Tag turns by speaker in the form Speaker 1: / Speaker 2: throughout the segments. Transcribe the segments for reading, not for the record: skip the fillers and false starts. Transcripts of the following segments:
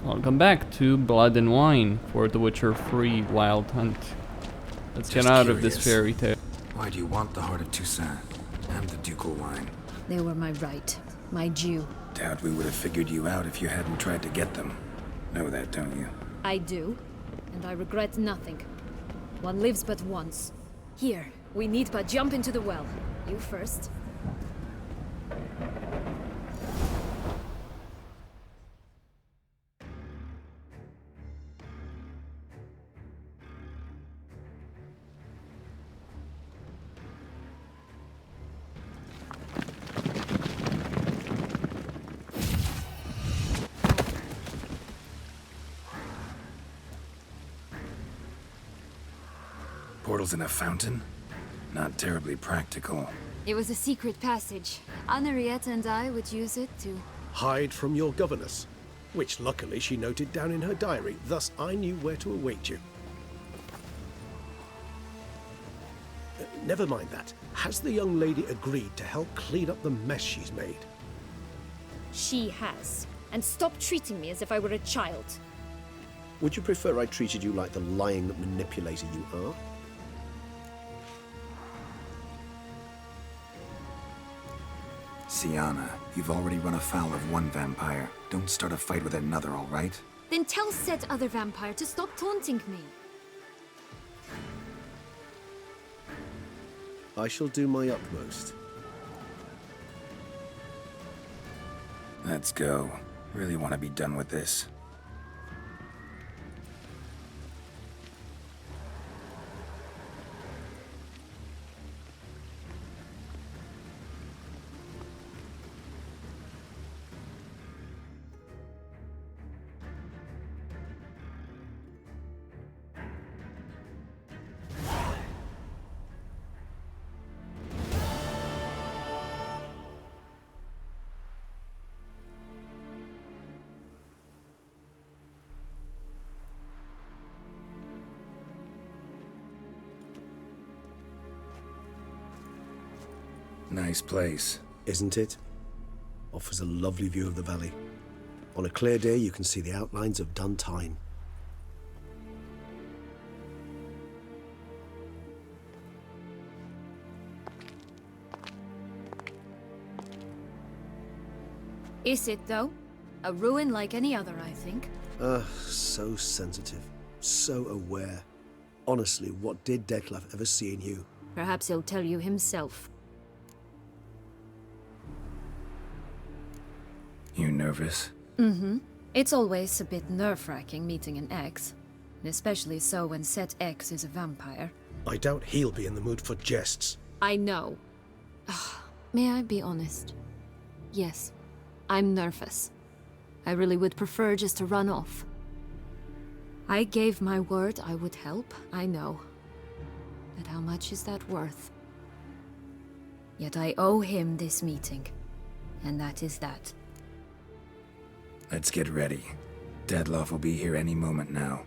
Speaker 1: Welcome back to Blood and Wine for the Witcher 3 Wild Hunt. Let's get out of this fairy tale.
Speaker 2: Why do you want the heart of Toussaint and the ducal wine?
Speaker 3: They were my right, my due.
Speaker 2: Doubt we would have figured you out if you hadn't tried to get them. Know that, don't you?
Speaker 3: I do, and I regret nothing. One lives but once. Here, we need but jump into the well. You first.
Speaker 2: Portals in a fountain? Not terribly practical.
Speaker 3: It was a secret passage. Henriette and I would use it to...
Speaker 4: hide from your governess, which luckily she noted down in her diary, thus I knew where to await you. Never mind that. Has the young lady agreed to help clean up the mess she's made?
Speaker 3: She has. And stop treating me as if I were a child.
Speaker 4: Would you prefer I treated you like the lying manipulator you are?
Speaker 2: Siana, you've already run afoul of one vampire. Don't start a fight with another, all right?
Speaker 3: Then tell said other vampire to stop taunting me.
Speaker 4: I shall do my utmost.
Speaker 2: Let's go. Really want to be done with this. Nice place.
Speaker 4: Isn't it? Offers a lovely view of the valley. On a clear day, you can see the outlines of Duntine.
Speaker 3: Is it, though? A ruin like any other, I think.
Speaker 4: So sensitive. So aware. Honestly, what did Dettlaff ever see in you?
Speaker 3: Perhaps he'll tell you himself.
Speaker 2: You nervous?
Speaker 3: Mm-hmm. It's always a bit nerve-wracking meeting an ex. And especially so when said ex is a vampire.
Speaker 4: I doubt he'll be in the mood for jests.
Speaker 3: I know. May I be honest? Yes, I'm nervous. I really would prefer just to run off. I gave my word I would help, I know. But how much is that worth? Yet I owe him this meeting. And that is that.
Speaker 2: Let's get ready. Dettlaff will be here any moment now.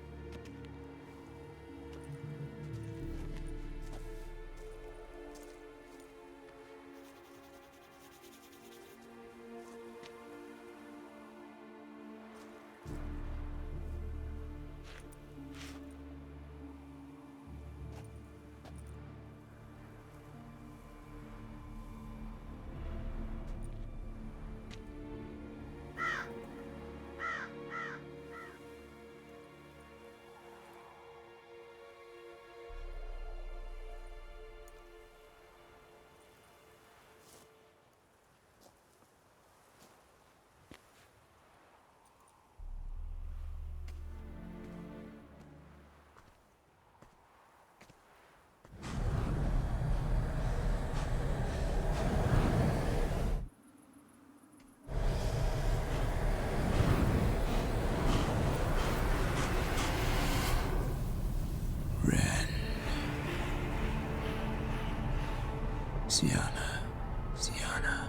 Speaker 5: Siana,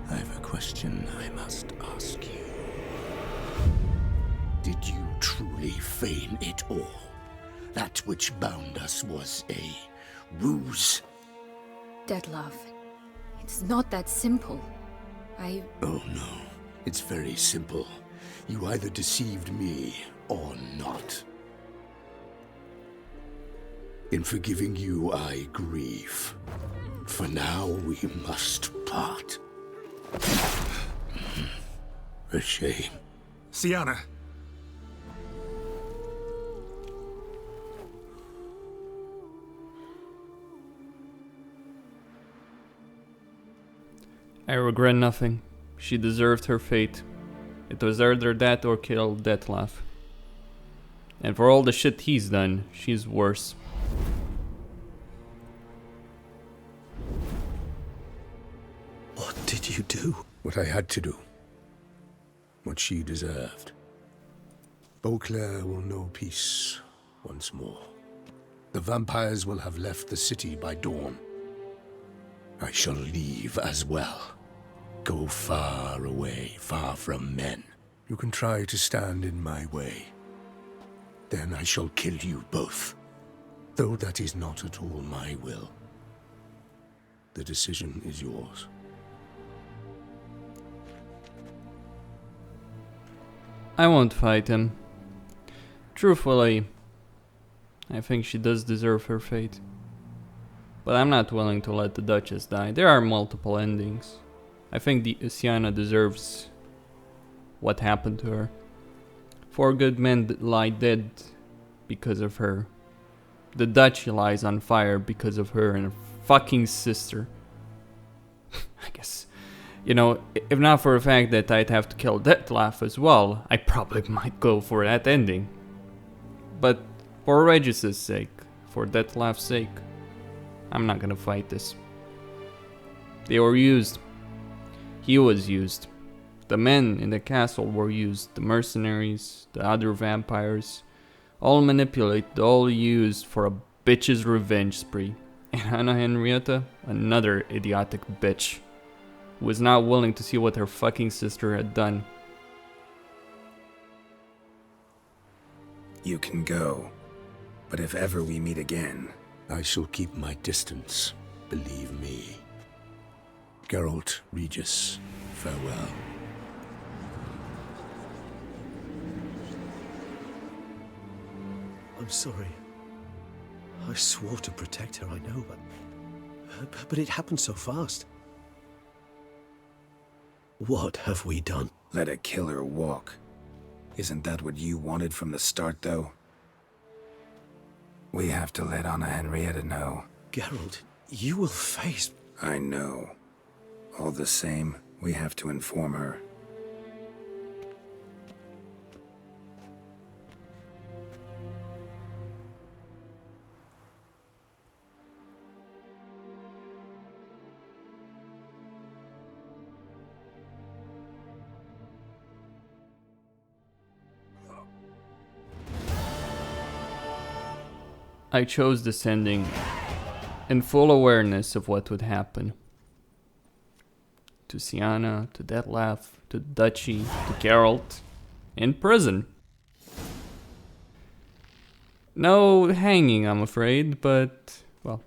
Speaker 5: I have a question I must ask you. Did you truly feign it all? That which bound us was a ruse?
Speaker 3: Detlaff, it's not that simple.
Speaker 5: Oh no, it's very simple. You either deceived me or not. In forgiving you, I grieve. For now, we must part. A shame.
Speaker 2: Siana!
Speaker 1: I regret nothing. She deserved her fate. It was either that or kill Dettlaff. And for all the shit he's done, she's worse.
Speaker 4: What did you do?
Speaker 5: What I had to do. What she deserved. Beauclair will know peace once more. The vampires will have left the city by dawn. I shall leave as well. Go far away, far from men. You can try to stand in my way. Then I shall kill you both. Though that is not at all my will. The decision is yours.
Speaker 1: I won't fight him. Truthfully, I think she does deserve her fate. But I'm not willing to let the Duchess die. There are multiple endings. I think Siana deserves what happened to her. 4 good men lie dead because of her. The duchy lies on fire because of her and her fucking sister. I guess, you know, if not for the fact that I'd have to kill Dettlaff as well, I probably might go for that ending. But for Regis's sake, for Dettlaff's sake, I'm not gonna fight this. They were used. He was used. The men in the castle were used. The mercenaries, the other vampires, all manipulated, all used for a bitch's revenge spree. And Anna Henrietta, another idiotic bitch, who was not willing to see what her fucking sister had done.
Speaker 2: You can go. But if ever we meet again...
Speaker 5: I shall keep my distance, believe me. Geralt, Regis, farewell.
Speaker 4: I'm sorry. I swore to protect her, I know, but it happened so fast. What have we done?
Speaker 2: Let a killer walk. Isn't that what you wanted from the start, though? We have to let Anna Henrietta know.
Speaker 4: Geralt, you will face...
Speaker 2: I know. All the same, we have to inform her.
Speaker 1: I chose this ending in full awareness of what would happen. To Siana, to Dettlaff, to the Duchy, to Geralt, in prison. No hanging, I'm afraid, but, well,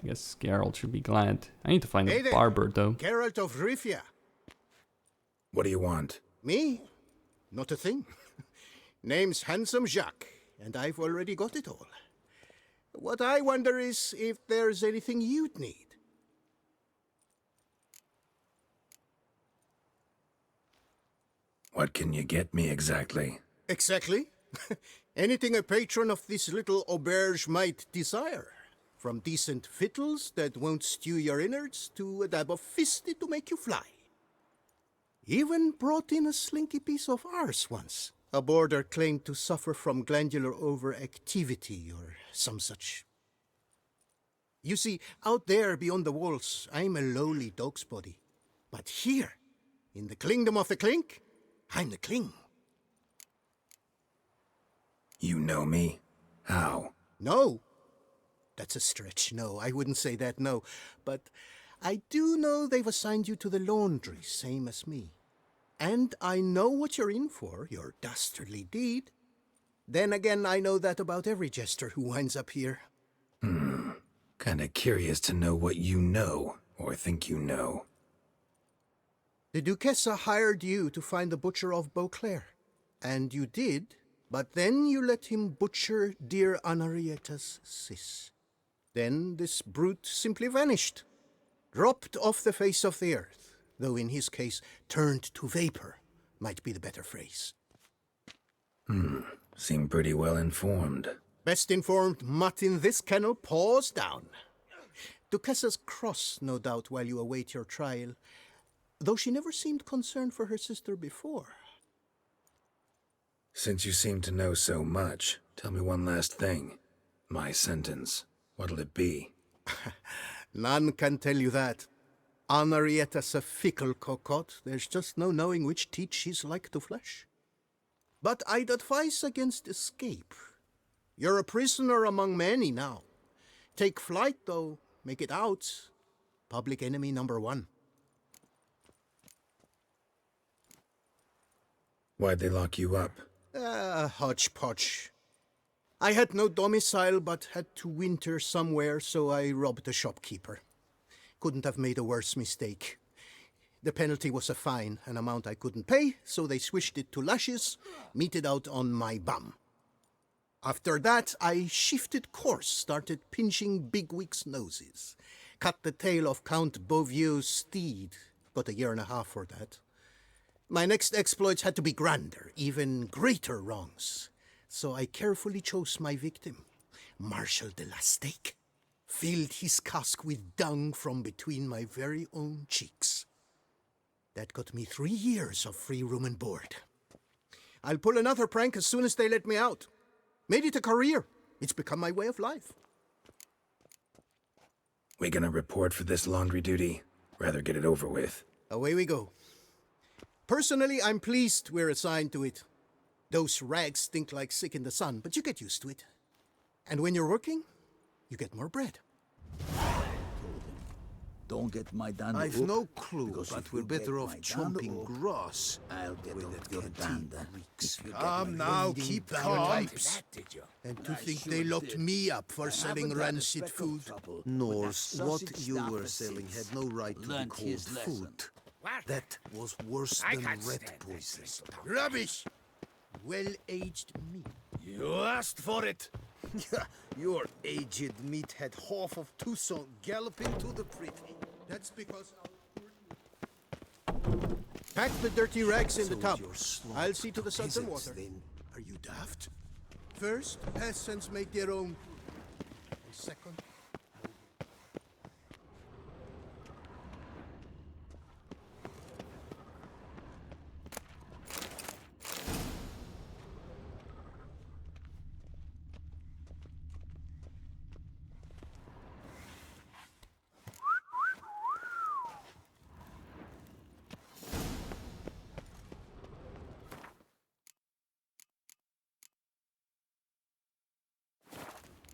Speaker 1: I guess Geralt should be glad. I need to find a barber, though.
Speaker 6: Geralt of Rivia.
Speaker 2: What do you want?
Speaker 6: Me? Not a thing. Name's Handsome Jacques, and I've already got it all. What I wonder is if there's anything you'd need.
Speaker 2: What can you get me exactly?
Speaker 6: Exactly. Anything a patron of this little auberge might desire. From decent victuals that won't stew your innards to a dab of fisty to make you fly. Even brought in a slinky piece of arse once. A boarder claimed to suffer from glandular overactivity or some such. You see, out there beyond the walls, I'm a lowly dog's body. But here, in the kingdom of the clink, I'm the king.
Speaker 2: You know me? How?
Speaker 6: No. That's a stretch, no. I wouldn't say that, no. But I do know they've assigned you to the laundry, same as me. And I know what you're in for, your dastardly deed. Then again, I know that about every jester who winds up here.
Speaker 2: Kinda curious to know what you know, or think you know.
Speaker 6: The Duchessa hired you to find the butcher of Beauclair. And you did, but then you let him butcher dear Anarietta's sis. Then this brute simply vanished. Dropped off the face of the earth, though in his case, turned to vapor might be the better phrase.
Speaker 2: Seem pretty well informed.
Speaker 6: Best informed mutt in this kennel, paws down. Duchessa's cross, no doubt, while you await your trial, though she never seemed concerned for her sister before.
Speaker 2: Since you seem to know so much, tell me one last thing. My sentence, what'll it be?
Speaker 6: None can tell you that. Anarietta's a fickle cocotte. There's just no knowing which teat she's like to flesh. But I'd advise against escape. You're a prisoner among many now. Take flight, though. Make it out. Public enemy number one.
Speaker 2: Why'd they lock you up?
Speaker 6: Hodgepodge. I had no domicile, but had to winter somewhere, so I robbed a shopkeeper. Couldn't have made a worse mistake. The penalty was a fine, an amount I couldn't pay, so they switched it to lashes, meted out on my bum. After that, I shifted course, started pinching bigwigs' noses. Cut the tail of Count Beauvieux's steed. Got a year and a half for that. My next exploits had to be grander, even greater wrongs. So I carefully chose my victim, Marshal de la Stake. Filled his cask with dung from between my very own cheeks. That got me 3 years of free room and board. I'll pull another prank as soon as they let me out. Made it a career. It's become my way of life.
Speaker 2: We gonna report for this laundry duty? Rather get it over with.
Speaker 6: Away we go. Personally, I'm pleased we're assigned to it. Those rags stink like sick in the sun, but you get used to it. And when you're working, you get more bread.
Speaker 7: Don't get my dand
Speaker 4: I've
Speaker 7: up,
Speaker 4: no clue,
Speaker 7: because
Speaker 4: but
Speaker 7: if
Speaker 4: we're
Speaker 7: you
Speaker 4: better
Speaker 7: get
Speaker 4: off
Speaker 7: my dand
Speaker 4: chomping
Speaker 7: up,
Speaker 4: grass.
Speaker 7: I'll get
Speaker 4: with
Speaker 7: off
Speaker 4: that
Speaker 7: your
Speaker 4: canteen
Speaker 7: dand.
Speaker 4: reeks.
Speaker 7: If you get
Speaker 6: Come
Speaker 7: my
Speaker 6: now,
Speaker 7: vending
Speaker 6: keep
Speaker 7: bag
Speaker 6: calm.
Speaker 7: like that, did you?
Speaker 6: And to
Speaker 7: I
Speaker 6: think
Speaker 7: sure
Speaker 6: they locked
Speaker 7: did.
Speaker 6: me up for
Speaker 7: I
Speaker 6: selling
Speaker 7: haven't had a
Speaker 6: rancid
Speaker 7: speck of
Speaker 6: food.
Speaker 7: trouble with
Speaker 4: Norse,
Speaker 7: that
Speaker 4: what
Speaker 7: sausage
Speaker 4: you
Speaker 7: staffer
Speaker 4: were selling had
Speaker 7: since
Speaker 4: no right to be
Speaker 7: learnt
Speaker 4: called
Speaker 7: his lesson.
Speaker 4: food. That was worse than rat poison.
Speaker 6: Rubbish! Well-aged meat.
Speaker 4: You asked for it. Your aged meat had half of Tucson galloping to the privy.
Speaker 6: That's because pack the dirty rags in the
Speaker 4: So
Speaker 6: tub.
Speaker 4: you're slumped
Speaker 6: I'll see to the suds and
Speaker 4: peasants,
Speaker 6: water.
Speaker 4: Then are you daft?
Speaker 6: First, peasants make their own. And second,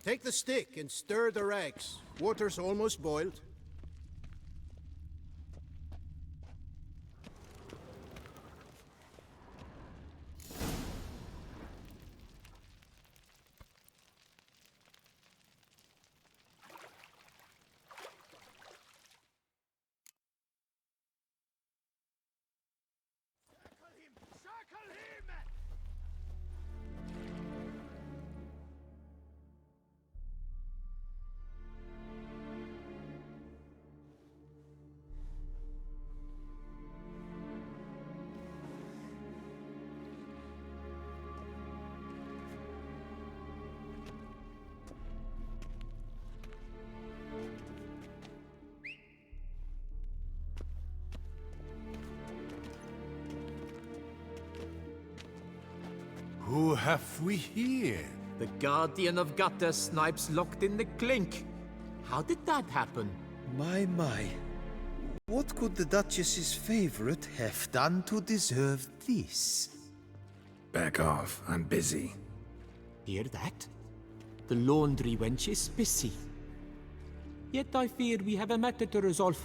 Speaker 6: take the stick and stir the rags. Water's almost boiled.
Speaker 8: Who have we here?
Speaker 9: The Guardian of Gutter Snipes locked in the clink. How did that happen?
Speaker 10: My. What could the Duchess's favorite have done to deserve this?
Speaker 2: Back off, I'm busy.
Speaker 9: Hear that? The laundry wench is busy. Yet I fear we have a matter to resolve.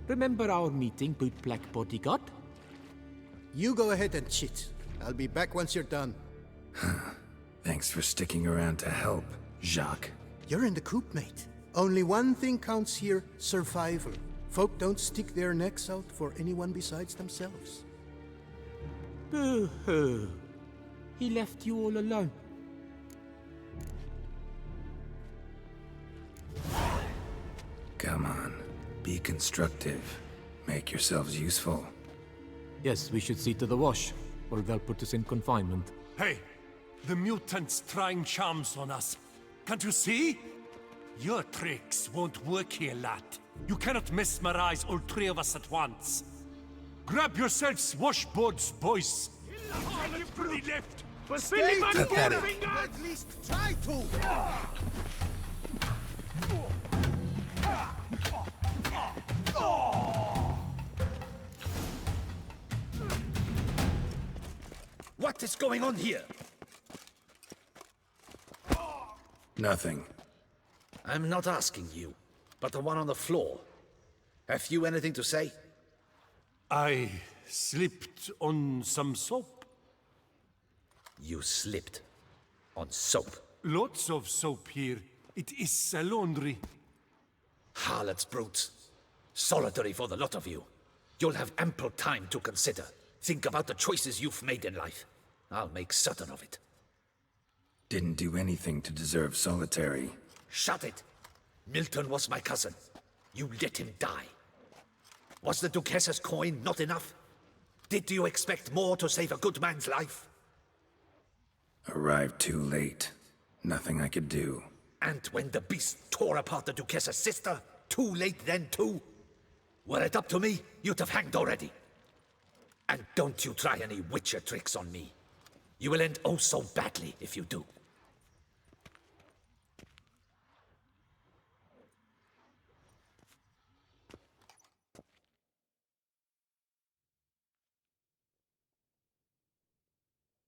Speaker 9: Remember our meeting, bootblack bodyguard?
Speaker 6: You go ahead and chit. I'll be back once you're done.
Speaker 2: Thanks for sticking around to help, Jacques.
Speaker 6: You're in the coop, mate. Only one thing counts here, survival. folk don't stick their necks out for anyone besides themselves.
Speaker 9: Boo-hoo. He left you all alone.
Speaker 2: Come on, be constructive. Make yourselves useful.
Speaker 9: Yes, we should see to the wash, or they'll put us in confinement.
Speaker 8: Hey, the mutant's trying charms on us. Can't you see? Your tricks won't work here, lad. You cannot mesmerize all three of us at once. Grab yourselves washboards, boys. Left.
Speaker 10: Pathetic. At least try to!
Speaker 7: What is going on here?
Speaker 2: Nothing.
Speaker 7: I'm not asking you, but the one on the floor. Have you anything to say?
Speaker 8: I slipped on some soap.
Speaker 7: You slipped on soap.
Speaker 8: Lots of soap here. It is a laundry.
Speaker 7: Harlots, brutes. Solitary for the lot of you. You'll have ample time to consider. Think about the choices you've made in life. I'll make certain of it.
Speaker 2: Didn't do anything to deserve solitary.
Speaker 7: Shut it! Milton was my cousin. You let him die. Was the Duchess's coin not enough? Did you expect more to save a good man's life?
Speaker 2: Arrived too late. Nothing I could do.
Speaker 7: And when the beast tore apart the Duchess's sister, too late then too? Were it up to me, you'd have hanged already. And don't you try any witcher tricks on me. You will end oh so badly if you do.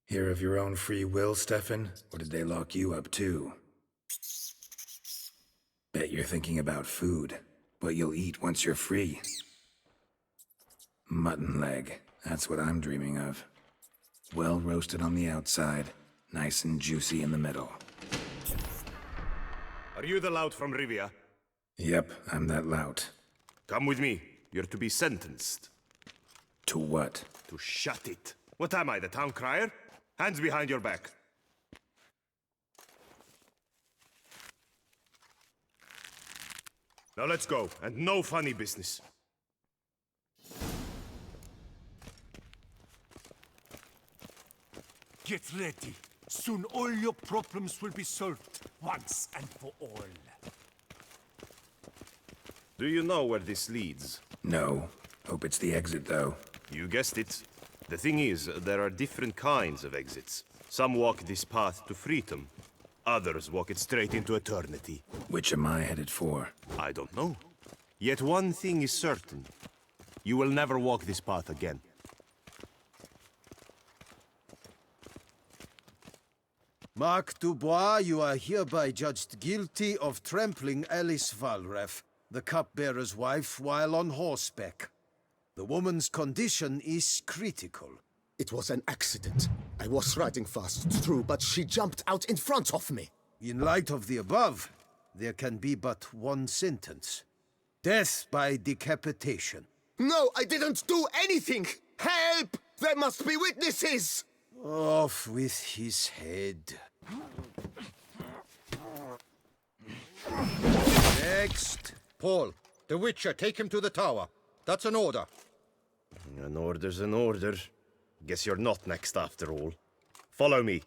Speaker 2: Here of your own free will, Stefan? Or did they lock you up too? Bet you're thinking about food. What you'll eat once you're free. Mutton leg. That's what I'm dreaming of. Well roasted on the outside, nice and juicy in the middle.
Speaker 11: Are you the lout from Rivia?
Speaker 2: Yep, I'm that lout.
Speaker 11: Come with me. You're to be sentenced.
Speaker 2: To what?
Speaker 11: To shut it. What am I, the town crier? Hands behind your back. Now let's go, and no funny business.
Speaker 8: Get ready. Soon all your problems will be solved, once and for all.
Speaker 11: Do you know where this leads?
Speaker 2: No. Hope it's the exit, though.
Speaker 11: You guessed it. The thing is, there are different kinds of exits. Some walk this path to freedom. Others walk it straight into eternity.
Speaker 2: Which am I headed for?
Speaker 11: I don't know. Yet one thing is certain. You will never walk this path again.
Speaker 10: Mark Dubois, you are hereby judged guilty of trampling Alice Valref, the cupbearer's wife, while on horseback. The woman's condition is critical.
Speaker 12: It was an accident. I was riding fast, true, but she jumped out in front of me.
Speaker 10: In light of the above, there can be but one sentence. Death by decapitation.
Speaker 12: No, I didn't do anything! Help! There must be witnesses!
Speaker 10: Off with his head.
Speaker 6: Next. Paul, the Witcher, take him to the tower. That's an order.
Speaker 11: An order's an order. Guess you're not next after all. Follow me.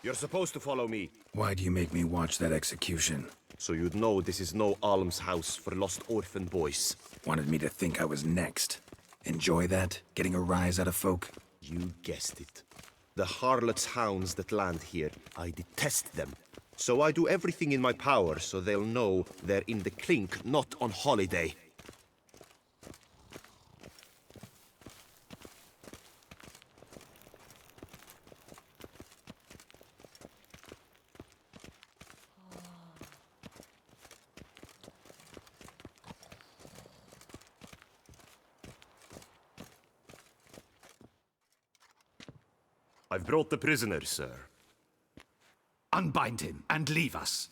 Speaker 11: You're supposed to follow me.
Speaker 2: Why do you make me watch that execution?
Speaker 11: So you'd know this is no almshouse for lost orphan boys.
Speaker 2: Wanted me to think I was next. Enjoy that? Getting a rise out of folk?
Speaker 11: You guessed it. The harlots' hounds that land here, I detest them. So I do everything in my power so they'll know they're in the clink, not on holiday. I've brought the prisoner, sir.
Speaker 7: Unbind him and leave us.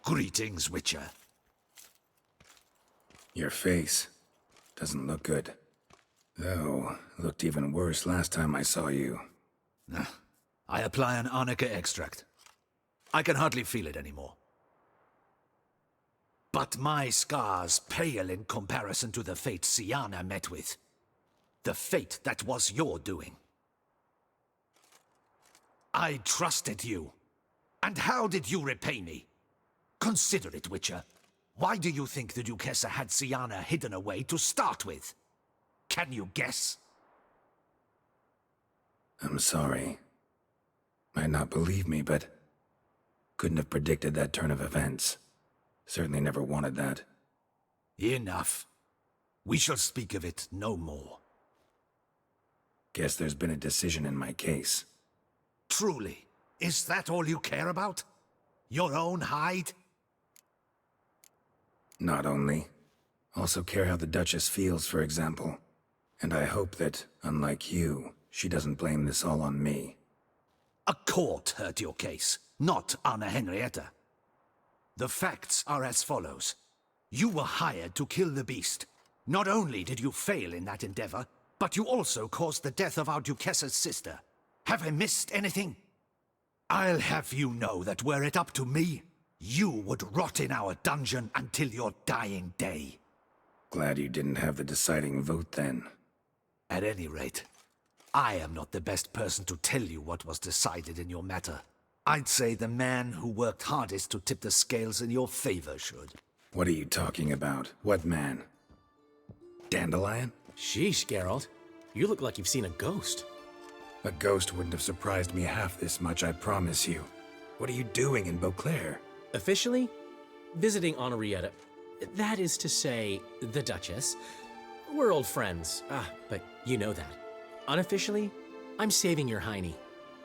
Speaker 7: Greetings, Witcher.
Speaker 2: Your face doesn't look good. Though, it looked even worse last time I saw you.
Speaker 7: I apply an arnica extract. I can hardly feel it anymore. But my scars pale in comparison to the fate Siana met with. The fate that was your doing. I trusted you. And how did you repay me? Consider it, Witcher. Why do you think the Duchessa had Siana hidden away to start with? Can you guess?
Speaker 2: I'm sorry. Might not believe me, but couldn't have predicted that turn of events. Certainly never wanted that.
Speaker 7: Enough. We shall speak of it no more.
Speaker 2: Guess there's been a decision in my case.
Speaker 7: Truly, is that all you care about? Your own hide?
Speaker 2: Not only. Also care how the Duchess feels, for example. And I hope that, unlike you, she doesn't blame this all on me.
Speaker 7: A court heard your case, not Anna Henrietta. The facts are as follows. You were hired to kill the beast. Not only did you fail in that endeavor, but you also caused the death of our Duchessa's sister. Have I missed anything? I'll have you know that were it up to me, you would rot in our dungeon until your dying day.
Speaker 2: Glad you didn't have the deciding vote then.
Speaker 7: At any rate, I am not the best person to tell you what was decided in your matter. I'd say the man who worked hardest to tip the scales in your favor should.
Speaker 2: What are you talking about? What man? Dandelion?
Speaker 13: Sheesh, Geralt. You look like you've seen a ghost.
Speaker 2: A ghost wouldn't have surprised me half this much, I promise you. What are you doing in Beauclair?
Speaker 13: Officially, visiting Henrietta. That is to say, the Duchess. We're old friends. But you know that. Unofficially, I'm saving your hiney.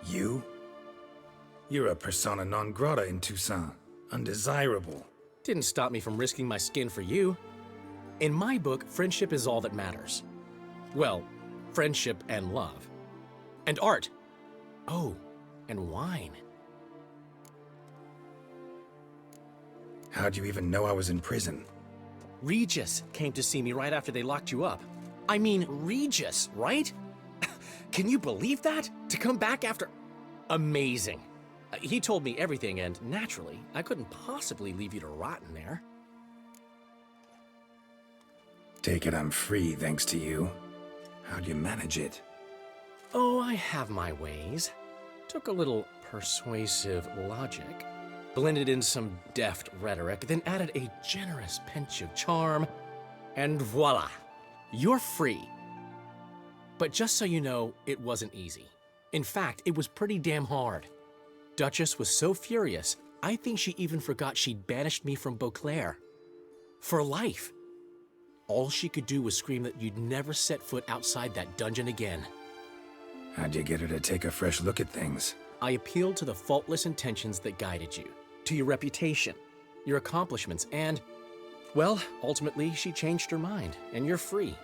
Speaker 2: You? You're a persona non grata in Toussaint. Undesirable.
Speaker 13: Didn't stop me from risking my skin for you. In my book, friendship is all that matters. Well, friendship and love. And art. Oh, and wine.
Speaker 2: How'd you even know I was in prison?
Speaker 13: Regis came to see me right after they locked you up. I mean, Regis, right? Can you believe that? To come back after... Amazing. He told me everything, and naturally, I couldn't possibly leave you to rot in there.
Speaker 2: Take it I'm free, thanks to you. How'd you manage it?
Speaker 13: Oh, I have my ways. Took a little persuasive logic, blended in some deft rhetoric, then added a generous pinch of charm, and voila, you're free. But just so you know, it wasn't easy. In fact, it was pretty damn hard. Duchess was so furious, I think she even forgot she'd banished me from Beauclair. For life. All she could do was scream that you'd never set foot outside that dungeon again.
Speaker 2: How'd you get her to take a fresh look at things?
Speaker 13: I appealed to the faultless intentions that guided you, to your reputation, your accomplishments, and, well, ultimately she changed her mind, and you're free.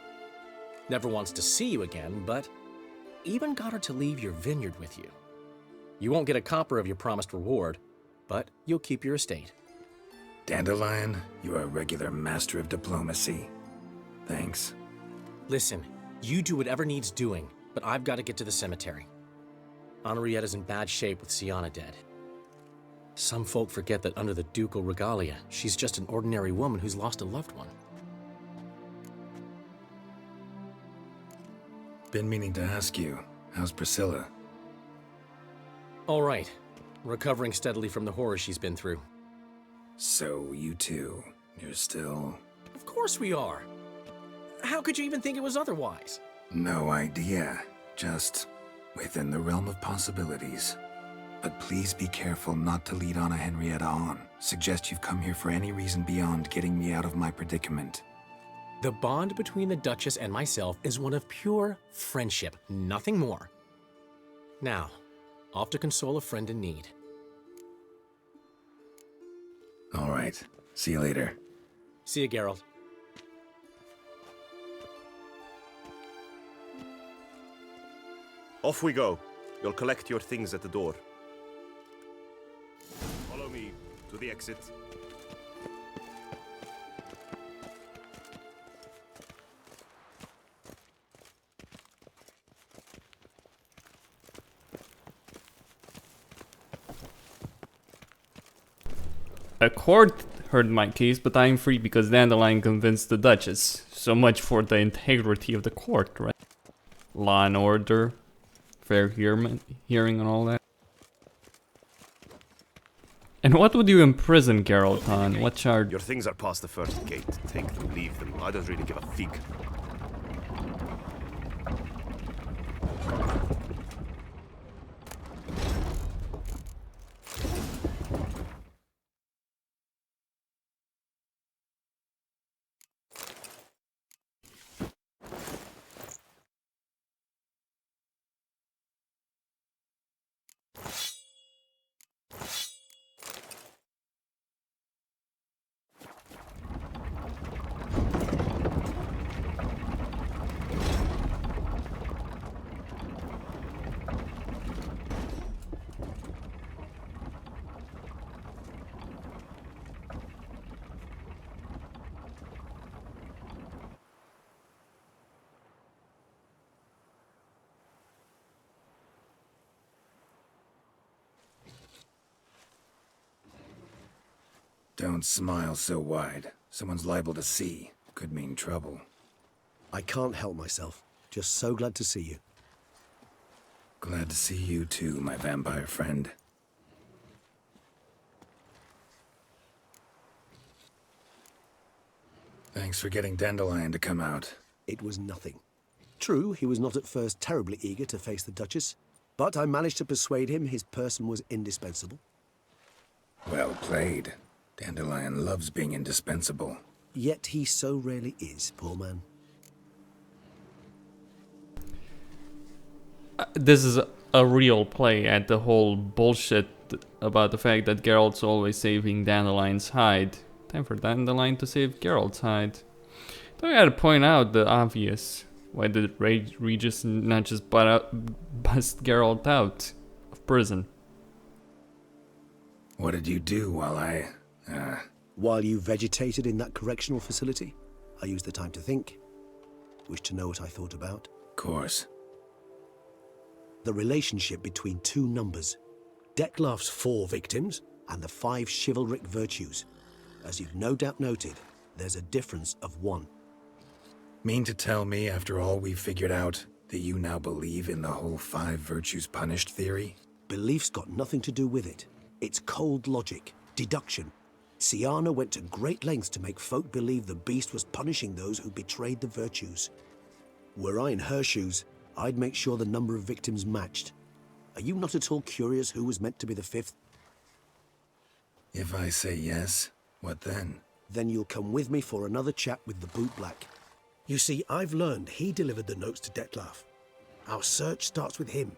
Speaker 13: Never wants to see you again, but even got her to leave your vineyard with you. You won't get a copper of your promised reward, but you'll keep your estate.
Speaker 2: Dandelion, you're a regular master of diplomacy. Thanks.
Speaker 13: Listen, you do whatever needs doing, but I've got to get to the cemetery. Henrietta's in bad shape with Siana dead. Some folk forget that under the ducal regalia, she's just an ordinary woman who's lost a loved one.
Speaker 2: Been meaning to ask you, how's Priscilla?
Speaker 13: All right. Recovering steadily from the horror she's been through.
Speaker 2: So, you two, you're still...
Speaker 13: Of course we are. How could you even think it was otherwise?
Speaker 2: No idea. Just within the realm of possibilities. But please be careful not to lead Anna Henrietta on. Suggest you've come here for any reason beyond getting me out of my predicament.
Speaker 13: The bond between the Duchess and myself is one of pure friendship, nothing more. Now, off to console a friend in need.
Speaker 2: All right. See you later.
Speaker 13: See you, Geralt.
Speaker 11: Off we go. You'll collect your things at the door. Follow me to the exit.
Speaker 1: A court heard my case, but I'm free because Dandelion convinced the Duchess. So much for the integrity of the court, right? Law and order, fair hearing and all that. And what would you imprison Geralt on? What charge?
Speaker 11: Your things are past the first gate. Take them, leave them. I don't really give a fig.
Speaker 2: Don't smile so wide. Someone's liable to see. Could mean trouble.
Speaker 4: I can't help myself. Just so glad to see you.
Speaker 2: Glad to see you too, my vampire friend. Thanks for getting Dandelion to come out.
Speaker 4: It was nothing. True, he was not at first terribly eager to face the Duchess, but I managed to persuade him his person was indispensable.
Speaker 2: Well played. Dandelion loves being indispensable.
Speaker 4: Yet he so rarely is, poor man.
Speaker 1: This is a real play at the whole bullshit about the fact that Geralt's always saving Dandelion's hide. Time for Dandelion to save Geralt's hide. Though I gotta point out the obvious. Why did Regis not just bust Geralt out of prison?
Speaker 2: What did you do while
Speaker 4: While you vegetated in that correctional facility, I used the time to think. Wish to know what I thought about?
Speaker 2: Of course.
Speaker 4: The relationship between two numbers. Dettlaff's 4 victims and the 5 chivalric virtues. As you've no doubt noted, there's a difference of 1.
Speaker 2: Mean to tell me, after all we've figured out, that you now believe in the whole 5 virtues punished theory?
Speaker 4: Belief's got nothing to do with it. It's cold logic, deduction. Siana went to great lengths to make folk believe the beast was punishing those who betrayed the virtues. Were I in her shoes, I'd make sure the number of victims matched. Are you not at all curious who was meant to be the 5th?
Speaker 2: If I say yes, what then?
Speaker 4: Then you'll come with me for another chat with the bootblack. You see, I've learned he delivered the notes to Detlaff. Our search starts with him.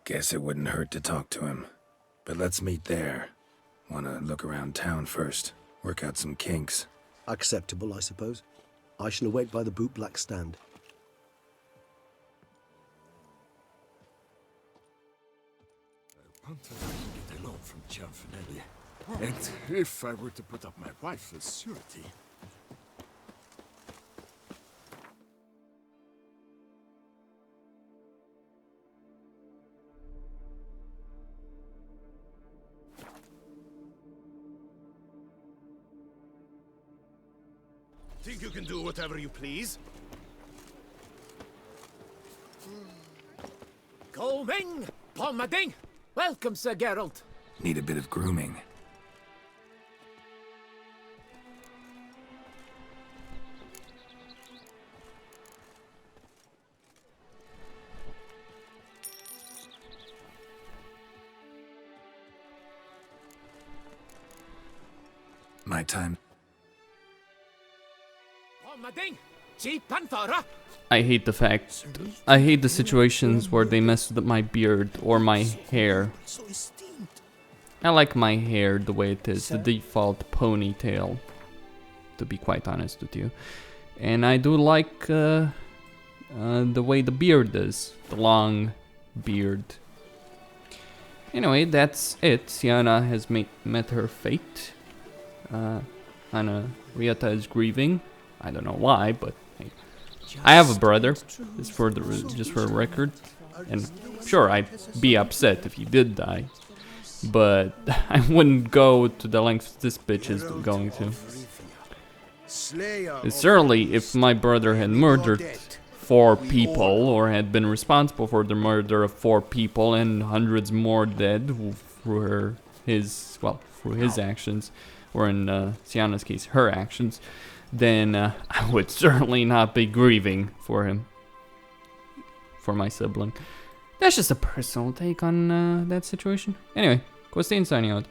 Speaker 2: Guess it wouldn't hurt to talk to him. But let's meet there. Wanna look around town first. Work out some kinks.
Speaker 4: Acceptable, I suppose. I shall await by the bootblack stand.
Speaker 14: I want to get a loan from Gianfinelli. And if I were to put up my wife as surety...
Speaker 11: Think you can do whatever you please?
Speaker 9: Grooming! Pommading! Welcome, Sir Geralt.
Speaker 2: Need a bit of grooming. My time.
Speaker 1: I hate the fact. I hate the situations where they mess with my beard or my hair. I like my hair the way it is, the default ponytail, to be quite honest with you. And I do like the way the beard is, the long beard. Anyway, that's it. Siana has met her fate. Rieta is grieving. I don't know why, but hey. I have a brother. Just for the record. And sure, I'd be upset if he did die, but I wouldn't go to the lengths this bitch is going to. Certainly, if my brother had murdered 4 people, or had been responsible for the murder of 4 people and hundreds more dead through his actions, or in Syanna's case, her actions, then I would certainly not be grieving for him, for my sibling. That's just a personal take on that situation. Anyway, Costain signing out.